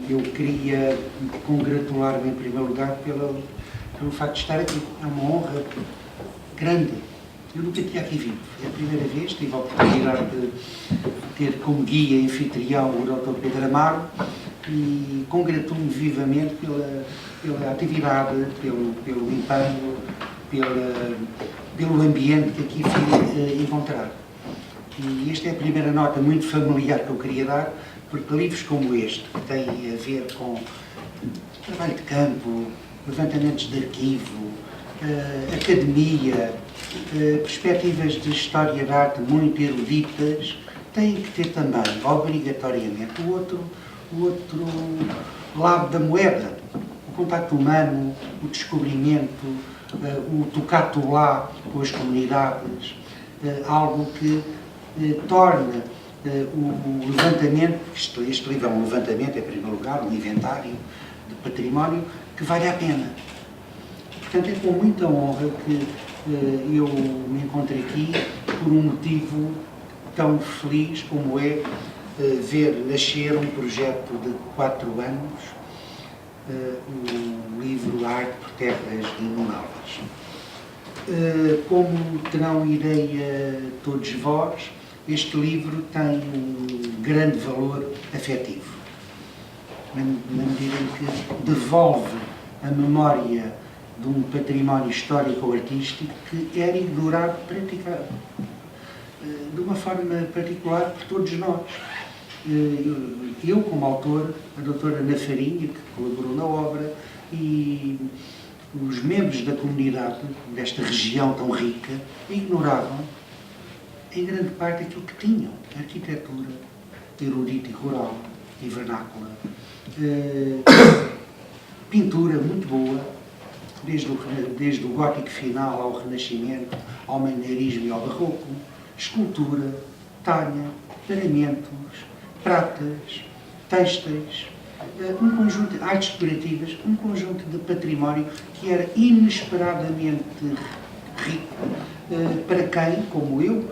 Eu queria congratular-me em primeiro lugar pelo facto de estar aqui. É uma honra grande. Eu nunca tinha aqui vindo. É a primeira vez, tive a oportunidade de ter como guia anfitrião o Dr. Pedro Amaro e congratulo-me vivamente pela atividade, pelo empenho, pelo ambiente que aqui fui encontrar. E esta é a primeira nota muito familiar que eu queria dar, porque livros como este, que têm a ver com trabalho de campo, levantamentos de arquivo, academia, perspectivas de história da arte muito eruditas, têm que ter também, obrigatoriamente, o outro lado da moeda, o contacto humano, o descobrimento, o tocato lá com as comunidades, algo que torna o levantamento, este livro é um levantamento, em primeiro lugar, um inventário de património, que vale a pena. Portanto, é com muita honra que eu me encontro aqui por um motivo tão feliz como é ver nascer um projeto de 4 anos, o livro Arte por Terras Imunáveis. Como terão ideia todos vós, este livro tem um grande valor afetivo, na medida em que devolve a memória de um património histórico-artístico que era ignorado de uma forma particular por todos nós. Eu, como autor, a doutora Ana Farinha, que colaborou na obra, e os membros da comunidade desta região tão rica ignoravam, em grande parte, aquilo que tinham: arquitetura erudita e rural e vernácula, pintura muito boa, desde o gótico final ao renascimento, ao maneirismo e ao barroco, escultura, talha, paramentos, pratas, têxteis, um conjunto de artes decorativas, um conjunto de património que era inesperadamente rico, para quem, como eu,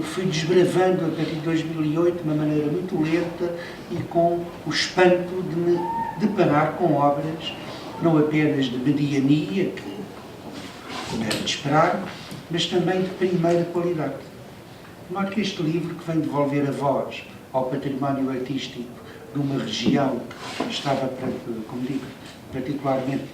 fui desbravando a partir de 2008 de uma maneira muito lenta e com o espanto de me deparar com obras não apenas de mediania, que, como era de esperar, mas também de primeira qualidade. De modo que este livro, que vem devolver a voz ao património artístico de uma região que estava, como digo, particularmente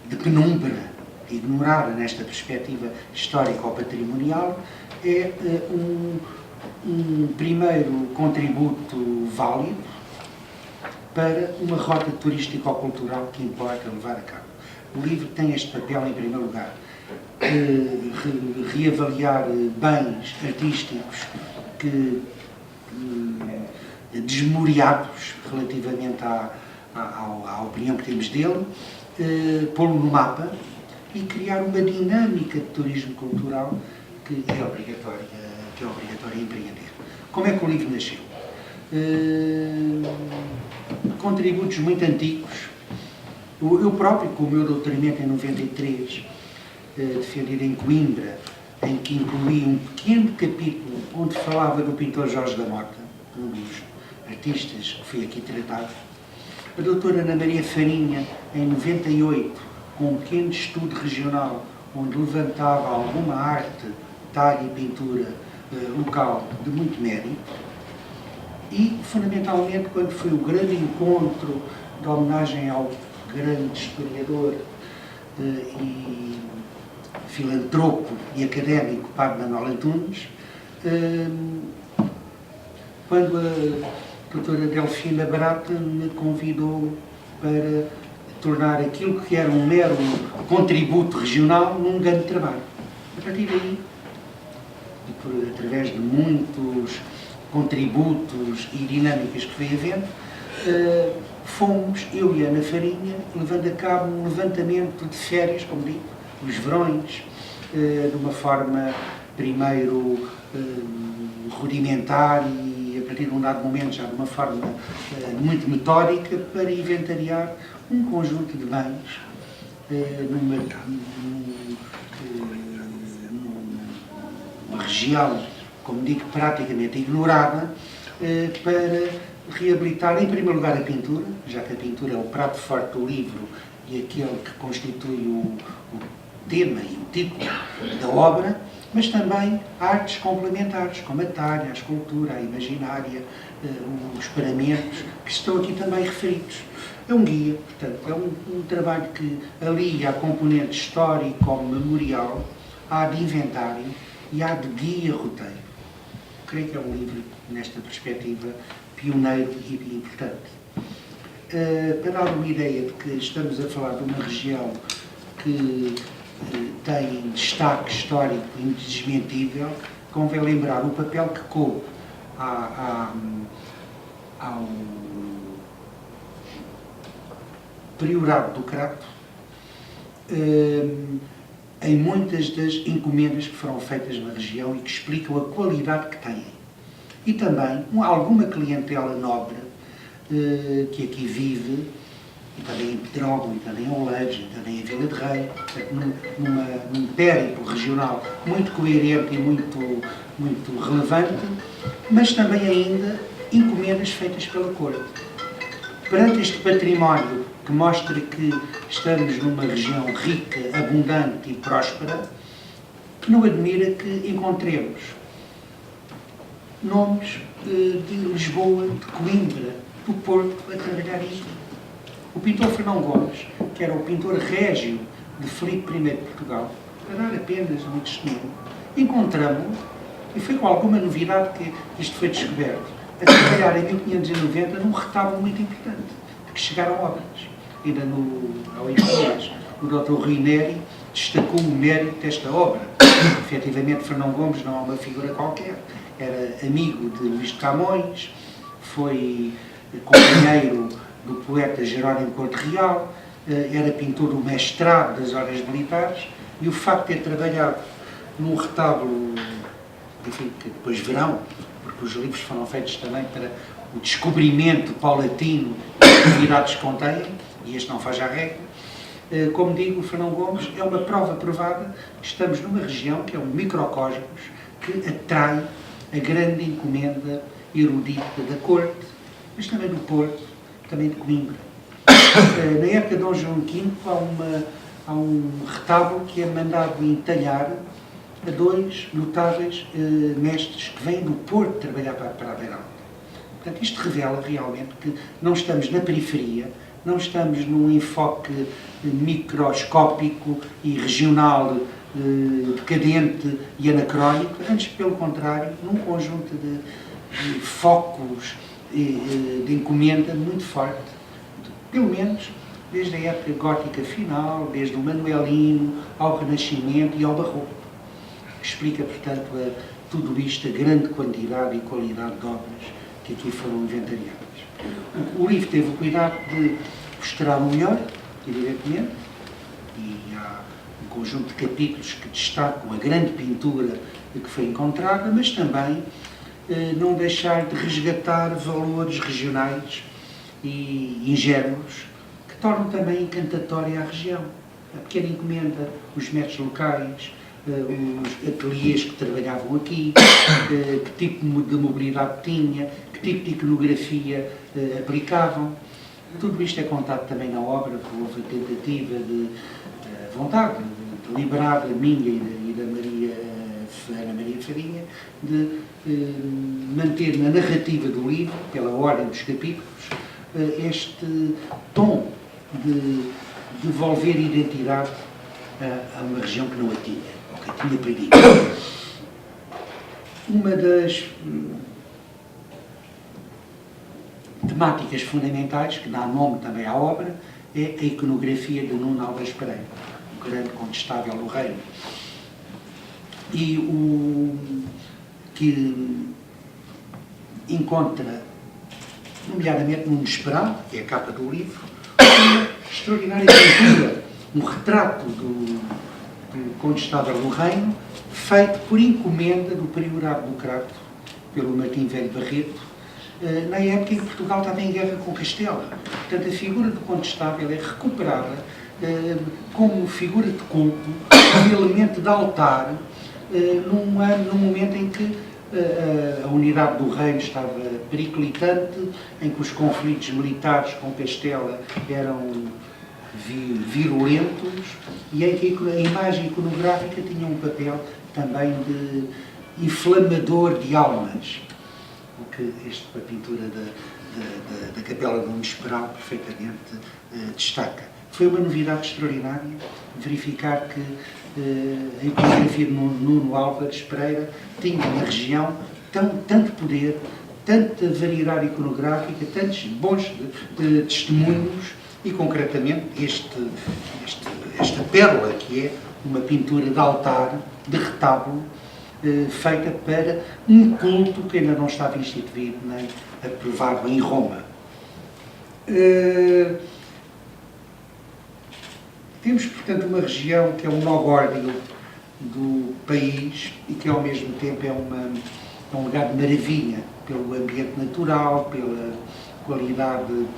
de penumbra, ignorada nesta perspectiva histórica ou patrimonial, é um primeiro contributo válido para uma rota turístico-cultural que importa levar a cabo. O livro tem este papel, em primeiro lugar, reavaliar bens artísticos que, desmemoriados relativamente à opinião que temos dele, pô-lo no mapa e criar uma dinâmica de turismo cultural que é obrigatória empreender. Como é que o livro nasceu? Contributos muito antigos. Eu próprio, com o meu doutoramento em 93, defendido em Coimbra, em que incluí um pequeno capítulo onde falava do pintor Jorge da Mota, um dos artistas que foi aqui tratado. A doutora Ana Maria Farinha, em 98, com um pequeno estudo regional, onde levantava alguma arte, talha e pintura local de muito mérito. E, fundamentalmente, quando foi o grande encontro de homenagem ao grande historiador e filantropo e académico Padre Manuel Antunes, quando a doutora Delfina Barata me convidou para tornar aquilo que era um mero contributo regional num grande trabalho. A partir daí, através de muitos contributos e dinâmicas que foi havendo, fomos, eu e a Ana Farinha, levando a cabo um levantamento de férias, como digo, os verões, de uma forma, primeiro, rudimentar e, a partir de um dado momento, já de uma forma muito metódica, para inventariar um conjunto de bens numa região, como digo, praticamente ignorada, para reabilitar, em primeiro lugar, a pintura, já que a pintura é o prato forte do livro e aquele que constitui o tema e o título da obra, mas também artes complementares, como a talha, a escultura, a imaginária, os paramentos, que estão aqui também referidos. É um guia, portanto, é um trabalho que alia a componente histórico ou memorial, há de inventário e há de guia-roteiro. Creio que é um livro, nesta perspectiva, pioneiro e importante. Para dar uma ideia de que estamos a falar de uma região que tem destaque histórico indesmentível, convém lembrar o papel que coube ao Priorado do Crato em muitas das encomendas que foram feitas na região e que explicam a qualidade que têm. E também alguma clientela nobre que aqui vive, e também em Pedrógão, e também em Oleiros, e também em Vila de Rei, num périplo regional muito coerente e muito relevante, mas também ainda encomendas feitas pela corte. Perante este património que mostra que estamos numa região rica, abundante e próspera, que não admira que encontremos nomes de Lisboa, de Coimbra, do Porto, a trabalhar isto. O pintor Fernão Gomes, que era o pintor régio de Filipe I de Portugal, para dar apenas um testemunho, encontramos-lo, e foi com alguma novidade que isto foi descoberto, a trabalhar em 1590 num retábulo muito importante, de que chegaram obras. Ainda há 8 dias, o Dr. Rui Neri destacou o mérito desta obra. Efetivamente, Fernão Gomes não é uma figura qualquer, era amigo de Luís de Camões, foi companheiro do poeta Jerónimo Couto Real, era pintor do mestrado das horas militares, e o facto de ter trabalhado num retábulo, enfim, que depois verão, porque os livros foram feitos também para o descobrimento paulatino das novidades que contêm, e este não faz a regra. Como digo, o Fernão Gomes é uma prova provada que estamos numa região que é um microcosmos que atrai a grande encomenda erudita da corte, mas também do Porto, também de Coimbra. Na época de Dom João V há um retábulo que é mandado entalhar a 2 notáveis mestres que vêm do Porto trabalhar para a Beira Alta. Portanto, isto revela realmente que não estamos na periferia, não estamos num enfoque microscópico e regional, decadente e anacrónico, antes, pelo contrário, num conjunto de focos de encomenda muito forte, pelo menos desde a época gótica final, desde o Manuelino ao Renascimento e ao Barroco. Explica, portanto, tudo isto, a grande quantidade e qualidade de obras que aqui foram inventariadas. O livro teve o cuidado de mostrar o melhor, evidentemente, e há um conjunto de capítulos que destacam a grande pintura que foi encontrada, mas também não deixar de resgatar valores regionais e ingênuos que tornam também encantatória a região. A pequena encomenda, os métodos locais, os ateliês que trabalhavam aqui, que tipo de mobilidade tinha, que tipo de iconografia aplicavam. Tudo isto é contado também na obra, porque houve a tentativa de vontade deliberada minha e da Ana Maria Farinha, de manter na narrativa do livro, pela ordem dos capítulos, este tom de devolver identidade a uma região que não a tinha, ou que a tinha perdido. Uma das temáticas fundamentais, que dá nome também à obra, é a iconografia de Nuno Álvares Pereira, o grande condestável do reino. E o que encontra, nomeadamente no Inesperado, que é a capa do livro, uma extraordinária pintura, um retrato do condestável do reino, feito por encomenda do Priorado do Crato, pelo Martim Velho Barreto, na época em que Portugal estava em guerra com Castela. Portanto, a figura do condestável é recuperada como figura de culto, como elemento de altar, num momento em que a unidade do reino estava periclitante, em que os conflitos militares com Castela eram virulentos e em que a imagem iconográfica tinha um papel também de inflamador de almas, o que a pintura da Capela do Nesperal perfeitamente destaca. Foi uma novidade extraordinária verificar que a iconografia de Nuno Álvares Pereira tinha na região tanto poder, tanta variedade iconográfica, tantos bons testemunhos e, concretamente, esta pérola que é uma pintura de altar, de retábulo, feita para um culto que ainda não estava instituído nem aprovado em Roma. Temos, portanto, uma região que é um nó górdio do país e que, ao mesmo tempo, é um lugar de maravilha pelo ambiente natural, pela qualidade do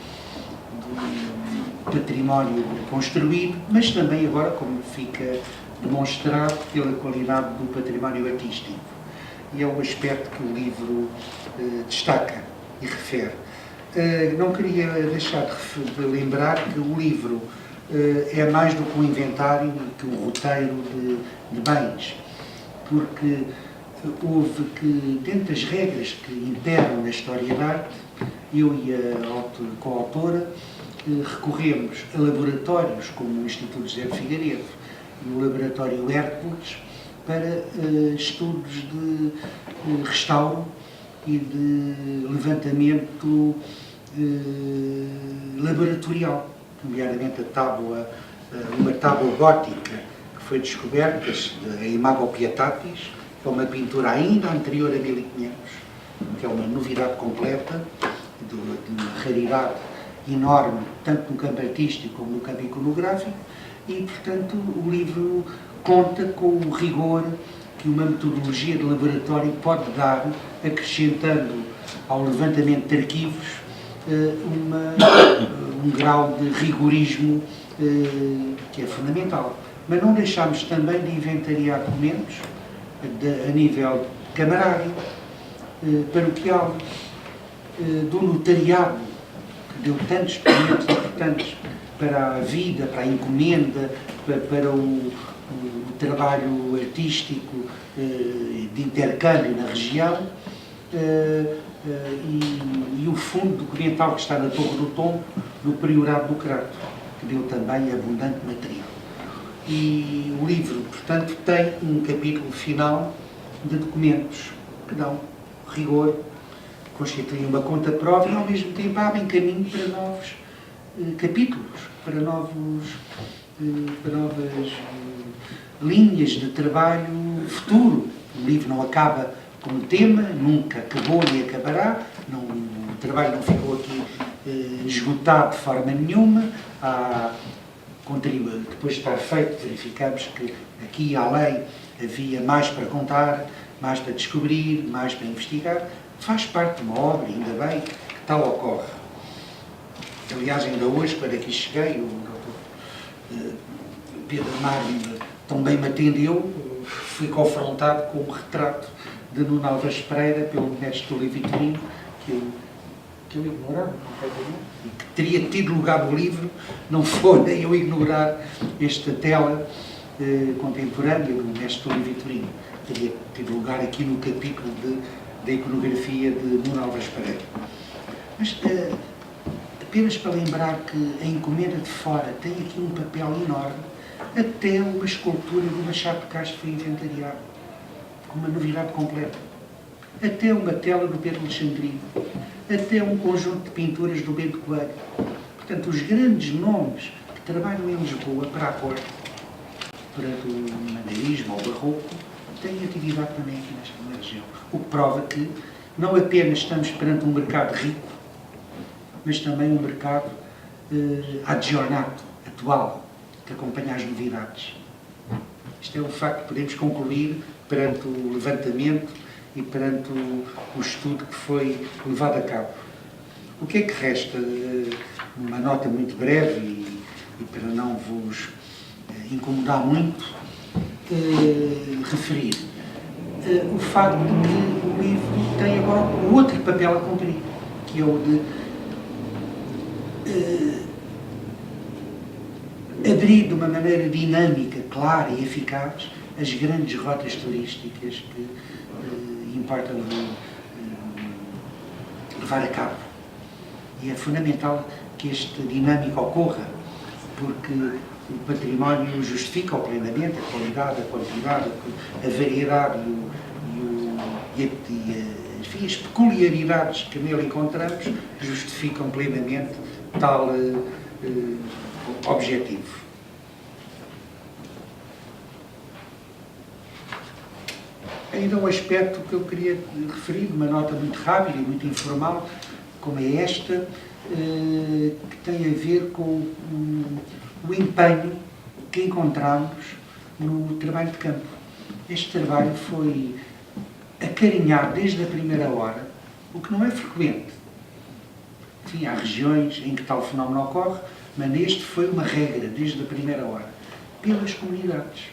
património construído, mas também agora, como fica demonstrado, pela qualidade do património artístico. E é um aspecto que o livro destaca e refere. Não queria deixar de lembrar que o livro é mais do que um inventário e que um roteiro de bens, porque houve que, dentro das regras que imperam na história da arte, eu e a coautora recorremos a laboratórios como o Instituto José de Figueiredo e o Laboratório Hércules para estudos de restauro e de levantamento laboratorial, nomeadamente uma tábua gótica que foi descoberta, a Imago Pietatis, que é uma pintura ainda anterior a 1500, que é uma novidade completa, de uma raridade enorme, tanto no campo artístico como no campo iconográfico, e, portanto, o livro conta com o rigor que uma metodologia de laboratório pode dar, acrescentando ao levantamento de arquivos um grau de rigorismo que é fundamental. Mas não deixámos também de inventariar documentos a nível camarário, paroquial, do notariado, que deu tantos documentos importantes para a vida, para a encomenda, para o trabalho artístico de intercâmbio na região, e o fundo documental que está na Torre do Tombo, no Priorado do Crato, que deu também abundante material. E o livro, portanto, tem um capítulo final de documentos que dão rigor, constituem uma conta-prova e, ao mesmo tempo, abrem caminho para novos capítulos, para novas linhas de trabalho futuro. O livro não acaba como tema, nunca acabou nem acabará, o trabalho não ficou aqui esgotado de forma nenhuma. Depois de estar feito, verificamos que aqui e além havia mais para contar, mais para descobrir, mais para investigar. Faz parte de uma obra, ainda bem que tal ocorre. Aliás, ainda hoje, quando aqui cheguei, o Dr. Pedro Mário também me atendeu, fui confrontado com um retrato de Nuno Álvares Pereira pelo mestre Túlio Vitorino, que eu ignorava completamente, e que teria tido lugar no livro, não foi eu ignorar esta tela contemporânea do mestre Túlio Vitorino. Teria tido lugar aqui no capítulo da iconografia de Nuno Álvares Pereira. Mas apenas para lembrar que a encomenda de fora tem aqui um papel enorme, até uma escultura do Machado de Castro foi inventariada, com uma novidade completa. Até uma tela do Pedro Alexandrino, até um conjunto de pinturas do Bento Coelho. Portanto, os grandes nomes que trabalham em Lisboa para a corte, para o maneirismo ou o barroco, têm atividade também aqui nesta região. O que prova que não apenas estamos perante um mercado rico, mas também um mercado aggiornato, atual, que acompanha as novidades. Isto é um facto que podemos concluir perante o levantamento e perante o estudo que foi levado a cabo. O que é que resta? Uma nota muito breve e para não vos incomodar muito, referir. o facto de que o livro tem agora o outro papel a cumprir, que é o de abrir de uma maneira dinâmica, clara e eficaz as grandes rotas turísticas que importa levar a cabo. E é fundamental que esta dinâmica ocorra, porque o património justifica plenamente a qualidade, a quantidade, a variedade enfim, as peculiaridades que nele encontramos justificam plenamente tal objetivo. Ainda um aspecto que eu queria referir, uma nota muito rápida e muito informal, como é esta, que tem a ver com o empenho que encontramos no trabalho de campo. Este trabalho foi acarinhado desde a primeira hora, o que não é frequente. Enfim, há regiões em que tal fenómeno ocorre, mas neste foi uma regra, desde a primeira hora, pelas comunidades.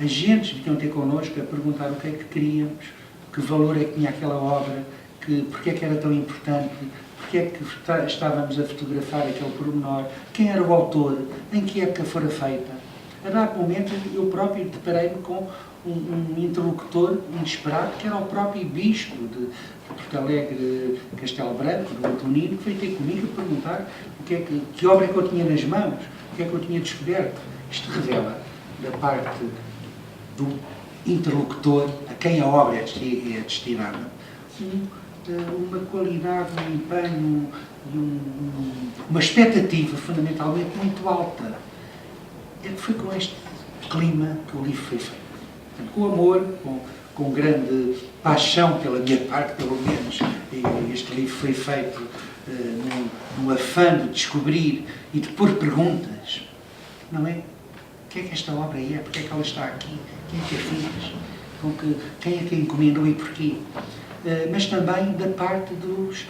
As gentes vinham ter connosco a perguntar o que é que queríamos, que valor é que tinha aquela obra, porque é que era tão importante, porque é que estávamos a fotografar aquele pormenor, quem era o autor, em que época fora feita. A dado momento eu próprio deparei-me com um interlocutor inesperado, que era o próprio bispo de Porto Alegre, Castelo Branco, do Antonino, que veio ter comigo a perguntar que obra é que eu tinha nas mãos, o que é que eu tinha descoberto. Isto revela, da parte do interlocutor, a quem a obra é destinada, uma qualidade, um empenho, uma expectativa fundamentalmente muito alta. Foi com este clima que o livro foi feito. Portanto, com amor, com grande paixão pela minha parte, pelo menos, este livro foi feito num afã de descobrir e de pôr perguntas, não é? O que é que esta obra é? Porquê é que ela está aqui? Quem é que a fez? Quem é que a encomendou e porquê? Mas também da parte dos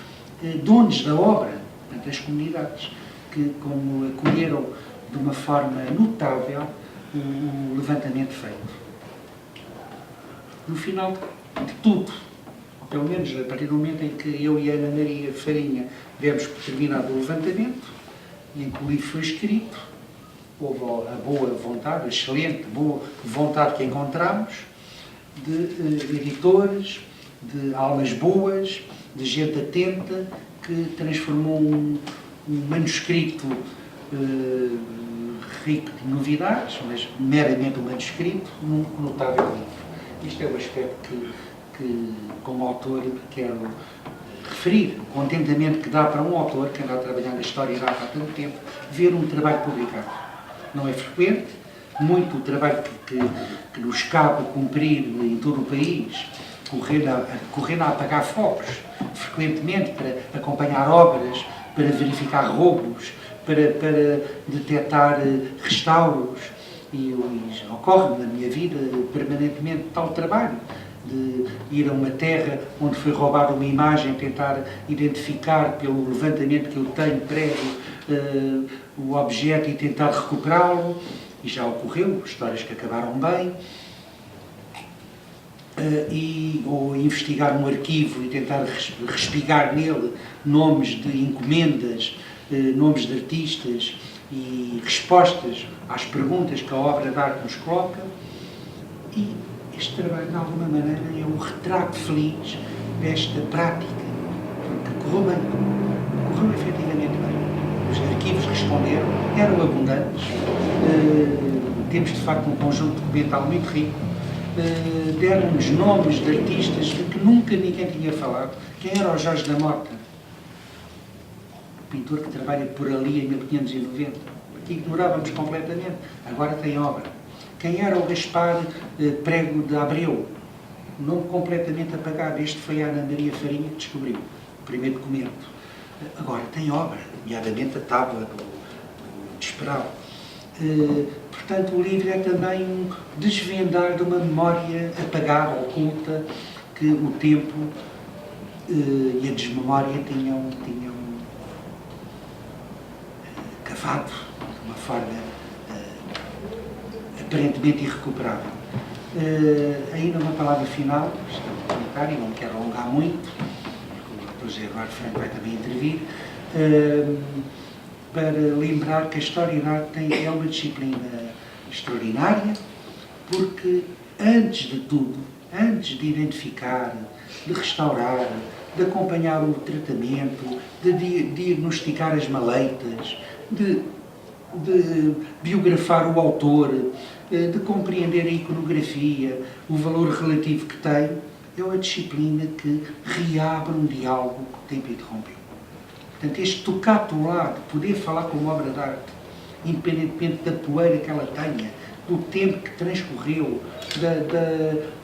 donos da obra, portanto, as comunidades, que como acolheram de uma forma notável o levantamento feito. No final de tudo, pelo menos a partir do momento em que eu e a Ana Maria Farinha demos por terminado o levantamento, e em que o livro foi escrito, houve a boa vontade, a excelente boa vontade que encontramos, de editores, de almas boas, de gente atenta, que transformou um manuscrito rico de novidades, mas meramente um manuscrito, num notável livro. Isto é o aspecto que como autor, quero referir. O contentamento que dá para um autor, que anda a trabalhar na história há tanto tempo, ver um trabalho publicado. Não é frequente, muito o trabalho que nos cabe cumprir em todo o país, correndo a apagar fogos, frequentemente, para acompanhar obras, para verificar roubos, para detectar restauros, e ocorre na minha vida permanentemente tal trabalho, de ir a uma terra onde foi roubada uma imagem, tentar identificar pelo levantamento que eu tenho prévio o objeto e tentar recuperá-lo, e já ocorreu, histórias que acabaram bem, ou investigar um arquivo e tentar respigar nele nomes de encomendas, nomes de artistas e respostas às perguntas que a obra de arte nos coloca. E este trabalho, de alguma maneira, é um retrato feliz desta prática, que correu bem, correu efetivamente bem. Os arquivos responderam, eram abundantes, temos de facto um conjunto documental muito rico, deram-nos nomes de artistas de que nunca ninguém tinha falado. Quem era o Jorge da Mota? O pintor que trabalha por ali em 1590, que ignorávamos completamente, agora tem obra. Quem era o Gaspar Prego de Abreu? Um nome completamente apagado. Este foi a Ana Maria Farinha que descobriu o primeiro documento. Agora tem obra, nomeadamente a tábua do Desperal. Portanto, o livro é também um desvendar de uma memória apagada, oculta, que o tempo e a desmemória tinham cavado de uma forma aparentemente irrecuperável. Ainda uma palavra final, estou a comentar e não me quero alongar muito, porque o Dr. José Eduardo Franco vai também intervir, para lembrar que a História da Arte é uma disciplina extraordinária, porque antes de tudo, antes de identificar, de restaurar, de acompanhar o tratamento, de diagnosticar as maleitas, de biografar o autor, de compreender a iconografia, o valor relativo que tem, é uma disciplina que reabre um diálogo que o tempo interrompeu. Portanto, este tocato lá de poder falar com uma obra de arte, independentemente da poeira que ela tenha, do tempo que transcorreu,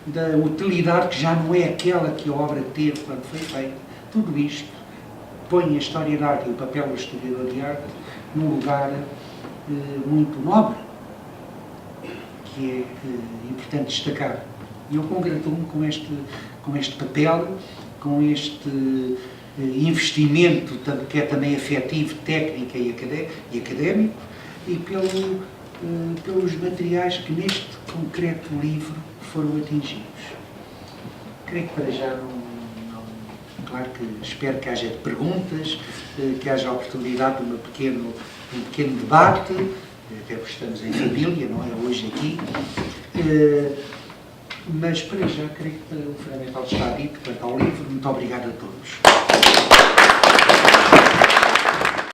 da utilidade que já não é aquela que a obra teve quando foi feita, tudo isto põe a história da arte e o papel do historiador de arte num lugar muito nobre, que é importante destacar. E eu congratulo-me com este papel, com este investimento que é também afetivo, técnico e académico, e pelos materiais que neste concreto livro foram atingidos. Creio que para já não claro que espero que haja perguntas, que haja oportunidade de um pequeno debate, até porque estamos em família, não é hoje aqui, mas para já creio que o fundamental está dito quanto ao livro. Muito obrigado a todos.